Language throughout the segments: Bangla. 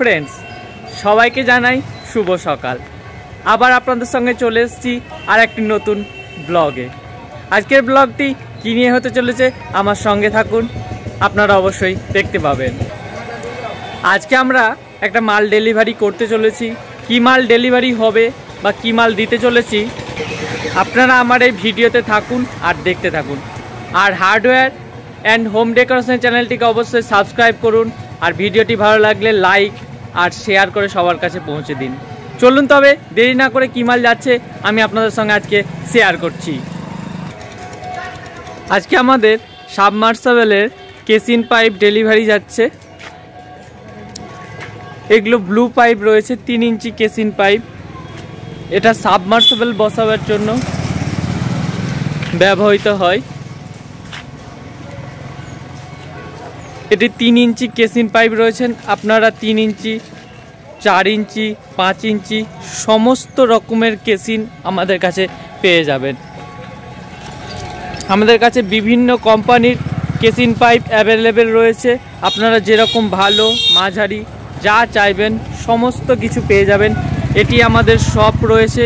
ফ্রেন্ডস, সবাইকে জানাই শুভ সকাল। আবার আপনাদের সঙ্গে চলে এসেছি আর একটি নতুন ব্লগে। আজকের ব্লগটি কী নিয়ে হতে চলেছে আমার সঙ্গে থাকুন, আপনারা অবশ্যই দেখতে পাবেন। আজকে আমরা একটা মাল ডেলিভারি করতে চলেছি। কী মাল ডেলিভারি হবে বা কী মাল দিতে চলেছি আপনারা আমার এই ভিডিওতে থাকুন আর দেখতে থাকুন। আর হার্ডওয়্যার অ্যান্ড হোম ডেকোরেশন চ্যানেলটিকে অবশ্যই সাবস্ক্রাইব করুন, আর ভিডিওটি ভালো লাগলে লাইক আর শেয়ার করে সবার কাছে পৌঁছে দিন। চলুন তবে দেরি না করে কী মাল যাচ্ছে আমি আপনাদের সঙ্গে আজকে শেয়ার করছি। আজকে আমাদের সাবমার্সিবলের কেসিন পাইপ ডেলিভারি যাচ্ছে। এগুলো ব্লু পাইপ রয়েছে, 3 ইঞ্চি কেসিন পাইপ। এটা সাবমার্সিবল বসাবার জন্য ব্যবহৃত হয়। এটি 3 ইঞ্চি কেসিন পাইপ রয়েছেন। আপনারা 3 ইঞ্চি, 4 ইঞ্চি, 5 ইঞ্চি সমস্ত রকমের কেসিন আমাদের কাছে পেয়ে যাবেন। আমাদের কাছে বিভিন্ন কোম্পানির কেসিন পাইপ অ্যাভেলেবেল রয়েছে। আপনারা যেরকম ভালো মাঝারি যা চাইবেন সমস্ত কিছু পেয়ে যাবেন। এটি আমাদের শপ রয়েছে।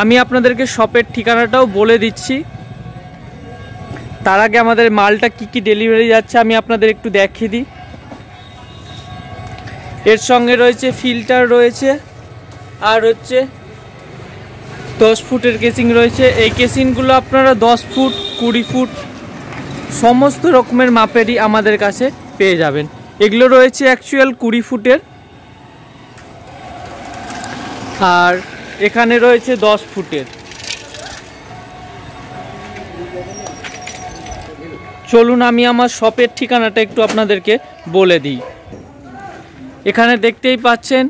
আমি আপনাদেরকে শপের ঠিকানাটাও বলে দিচ্ছি। তার আগে আমাদের মালটা কি ডেলিভারি যাচ্ছে আমি আপনাদের একটু দেখিয়ে দিই। এর সঙ্গে রয়েছে ফিল্টার রয়েছে, আর হচ্ছে 10 ফুটের কেসিং রয়েছে। এই কেসিংগুলো আপনারা 10 ফুট, 20 ফুট সমস্ত রকমের মাপেরই আমাদের কাছে পেয়ে যাবেন। এগুলো রয়েছে অ্যাকচুয়াল 20 ফুটের, আর এখানে রয়েছে 10 ফুটের। চলুন আমি আমার শপের ঠিকানাটা একটু আপনাদেরকে বলে দিই। এখানে দেখতেই পাচ্ছেন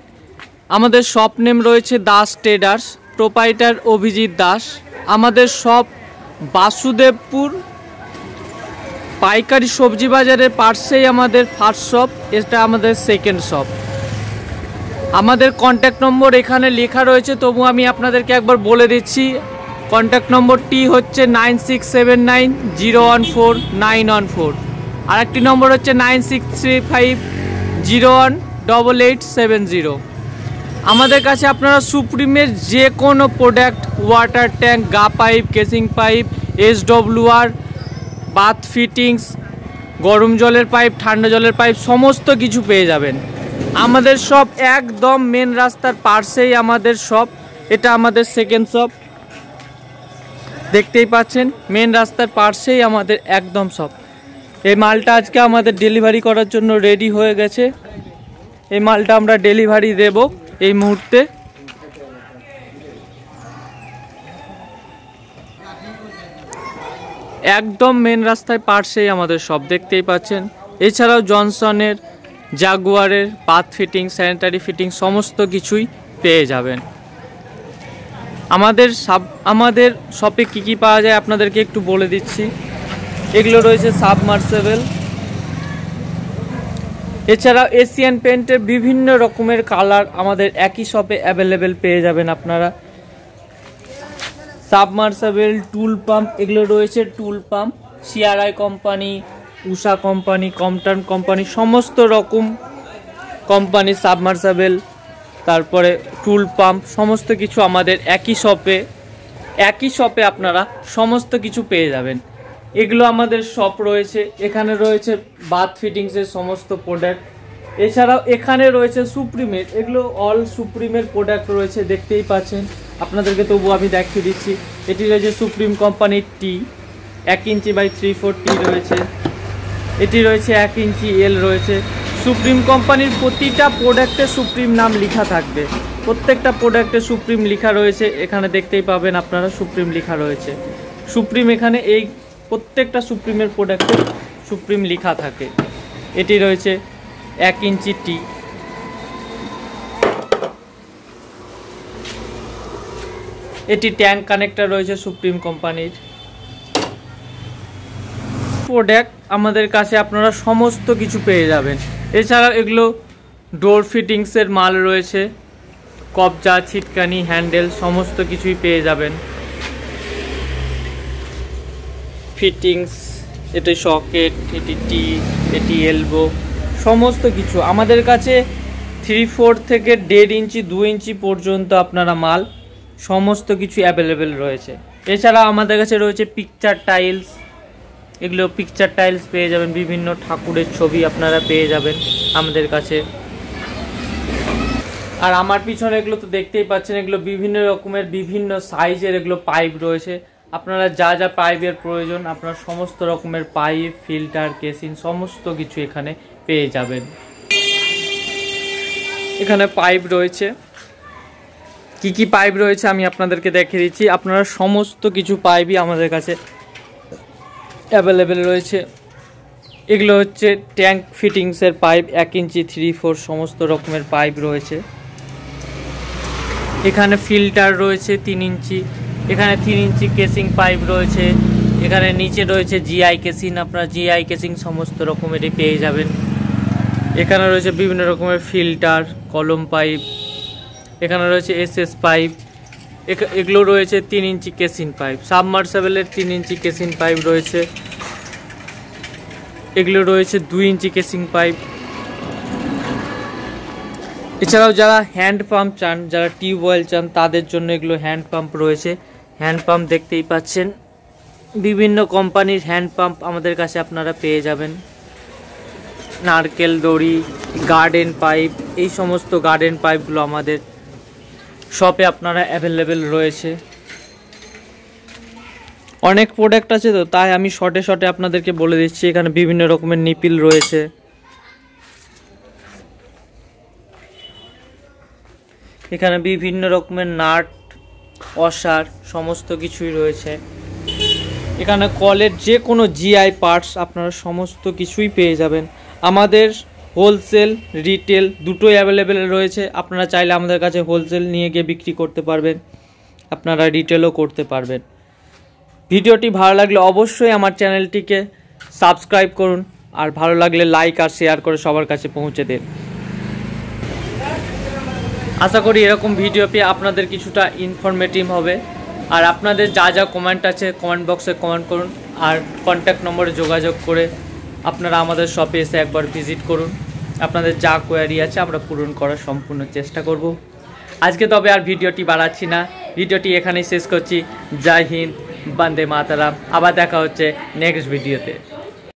আমাদের শপ নেম রয়েছে দাস ট্রেডার্স, প্রোপাইটার অভিজিৎ দাস। আমাদের শপ বাসুদেবপুর পাইকারি সবজি বাজারের পাশেই আমাদের ফার্স্ট শপ, এটা আমাদের সেকেন্ড শপ। আমাদের কন্ট্যাক্ট নম্বর এখানে লেখা রয়েছে, তবু আমি আপনাদেরকে একবার বলে দিচ্ছি। কন্ট্যাক্ট নম্বরটি হচ্ছে 9679014914, আর একটি নম্বর হচ্ছে 9635018870। আমাদের কাছে আপনারা সুপ্রিমের যে কোনো প্রোডাক্ট, ওয়াটার ট্যাঙ্ক, গা pipe, casing pipe, SWR, bath fittings, গরম জলের পাইপ, ঠান্ডা জলের পাইপ সমস্ত কিছু পেয়ে যাবেন। আমাদের শপ একদম মেন রাস্তার পাশেই আমাদের শপ। এটা আমাদের সেকেন্ড শপ, দেখতেই পাচ্ছেন মেন রাস্তার পাশেই আমাদের একদম শপ। এই মালটা আজকে আমাদের ডেলিভারি করার জন্য রেডি হয়ে গেছে। এই মালটা আমরা ডেলিভারি দেব এই মুহূর্তে। একদম মেন রাস্তায় পাশেই আমাদের শপ, দেখতেই পাচ্ছেন। এছাড়াও জনসনের, জাগুয়ারের বাথ ফিটিং, স্যানিটারি ফিটিং সমস্ত কিছুই পেয়ে যাবেন। আমাদের শপে কি পাওয়া যায় আপনাদেরকে একটু বলে দিচ্ছি। এগুলো রয়েছে সাবমার্সিবল, এছাড়াও এশিয়ান পেন্টের বিভিন্ন রকমের কালার আমাদের একই শপে অ্যাভেলেবেল পেয়ে যাবেন আপনারা। সাবমার্সিবল, টুল পাম্প, এগুলো রয়েছে টুল পাম্প CRI কোম্পানি, উষা কোম্পানি, কমটার্ন কোম্পানি সমস্ত রকম কোম্পানি সাবমার্সিবল, তারপরে টুল পাম্প সমস্ত কিছু আমাদের একই শপে আপনারা সমস্ত কিছু পেয়ে যাবেন। এগুলো আমাদের শপ রয়েছে। এখানে রয়েছে বাথ ফিটিংসের সমস্ত প্রোডাক্ট। এছাড়াও এখানে রয়েছে সুপ্রিমের, এগুলো অল সুপ্রিমের প্রোডাক্ট রয়েছে, দেখতেই পাচ্ছেন। আপনাদেরকে তবু আমি দেখিয়ে দিচ্ছি। এটি রয়েছে সুপ্রিম কোম্পানির টি, 1 ইঞ্চি বাই 3/4 টি রয়েছে। এটি রয়েছে 1 ইঞ্চি এল রয়েছে। সুপ্রিম কোম্পানির প্রতিটা প্রোডাক্টে সুপ্রিম নাম লেখা থাকবে, প্রত্যেকটা প্রোডাক্টে সুপ্রিম লেখা রয়েছে। এখানে দেখতেই পাবেন আপনারা সুপ্রিম লেখা রয়েছে। সুপ্রিম এখানে এই প্রত্যেকটা সুপ্রিমের প্রোডাক্টে সুপ্রিম লেখা থাকে। এটি রয়েছে 1 ইঞ্চি টি। এটি ট্যাঙ্ক কানেক্টর রয়েছে সুপ্রিম কোম্পানির। প্রোডাক্ট আমাদের কাছে আপনারা সমস্ত কিছু পেয়ে যাবেন। এছাড়াও এগুলো ডোর ফিটিংসের মাল রয়েছে, কবজা, ছিটকানি, হ্যান্ডেল সমস্ত কিছুই পেয়ে যাবেন। ফিটিংস, এটি সকেট, এটি টি, এটি এলবো সমস্ত কিছু আমাদের কাছে 3/4 থেকে 1.5 ইঞ্চি 2 ইঞ্চি পর্যন্ত আপনারা মাল সমস্ত কিছু অ্যাভেলেবেল রয়েছে। এছাড়া আমাদের কাছে রয়েছে পিকচার টাইলস, এগুলো পিকচার টাইলস পেয়ে যাবেন, বিভিন্ন ঠাকুরের ছবি আপনারা পেয়ে যাবেন আমাদের কাছে। আর আমার পিছনে এগুলো তো দেখতেই পাচ্ছেন, এগুলো বিভিন্ন রকমের বিভিন্ন সাইজের এগুলো পাইপ রয়েছে। আপনারা যা যা পাইপের প্রয়োজন আপনারা সমস্ত রকমের পাইপ, ফিল্টার, কেসিং সমস্ত কিছু এখানে পেয়ে যাবেন। এখানে পাইপ রয়েছে, কি কি পাইপ রয়েছে আমি আপনাদেরকে দেখিয়ে দিচ্ছি। আপনারা সমস্ত কিছু পাইপই আমাদের কাছে অ্যাভেলেবেল রয়েছে। এগুলো হচ্ছে ট্যাঙ্ক ফিটিংসের পাইপ, 1 ইঞ্চি 3/4 সমস্ত রকমের পাইপ রয়েছে। এখানে ফিল্টার রয়েছে 3 ইঞ্চি, এখানে 3 ইঞ্চি কেসিং পাইপ রয়েছে। এখানে নিচে রয়েছে জিআই কেসিং, আপনারা জিআই কেসিং সমস্ত রকমেরই পেয়ে যাবেন। এখানে রয়েছে বিভিন্ন রকমের ফিল্টার, কলম পাইপ, এখানে রয়েছে এসএস পাইপ, এগুলো রয়েছে 3 ইঞ্চি কেসিং পাইপ। সাবমার্সেবলের 3 ইঞ্চি কেসিং পাইপ রয়েছে, এগুলো রয়েছে 2 ইঞ্চি কেসিং পাইপ। এছাড়াও যারা হ্যান্ড পাম্প চান, যারা টিউবওয়েল চান তাদের জন্য এগুলো হ্যান্ড পাম্প রয়েছে। হ্যান্ড পাম্প দেখতেই পাচ্ছেন, বিভিন্ন কোম্পানির হ্যান্ড পাম্প আমাদের কাছে আপনারা পেয়ে যাবেন। নারকেল দড়ি, গার্ডেন পাইপ, এই সমস্ত গার্ডেন পাইপগুলো আমাদের শপে আপনারা অ্যাভেলেবেল রয়েছে। অনেক প্রোডাক্ট আছে তো তাই আমি শর্টে শর্টে আপনাদেরকে বলে দিচ্ছি। এখানে বিভিন্ন রকমের নিপিল রয়েছে, এখানে বিভিন্ন রকমের নাট, অসার সমস্ত কিছুই রয়েছে। এখানে কলের যে কোনো জিআই পার্টস আপনারা সমস্ত কিছুই পেয়ে যাবেন। আমাদের হোলসেল রিটেল দুটোই অ্যাভেলেবেল রয়েছে। আপনারা চাইলে আমাদের কাছে হোলসেল নিয়ে গিয়ে বিক্রি করতে পারবেন, আপনারা রিটেলও করতে পারবেন। ভিডিওটি ভালো লাগলে অবশ্যই আমার চ্যানেলটিকে সাবস্ক্রাইব করুন, আর ভালো লাগলে লাইক আর শেয়ার করে সবার কাছে পৌঁছে দিন। আশা করি এরকম ভিডিও পেয়ে আপনাদের কিছুটা ইনফরমেটিভ হবে। আর আপনাদের যা যা কমেন্ট আছে কমেন্ট বক্সে কমেন্ট করুন, আর কন্ট্যাক্ট নম্বরে যোগাযোগ করে আপনারা আমাদের শপে এসে একবার ভিজিট করুন। আপনাদের যা কোয়ারি আছে আমরা পূরণ করার সম্পূর্ণ চেষ্টা করব। আজকে তবে আর ভিডিওটি বাড়াচ্ছি না, ভিডিওটি এখানেই শেষ করছি। জয় হিন্দ, বন্দে মাতরম। আবার দেখা হচ্ছে নেক্সট ভিডিওতে।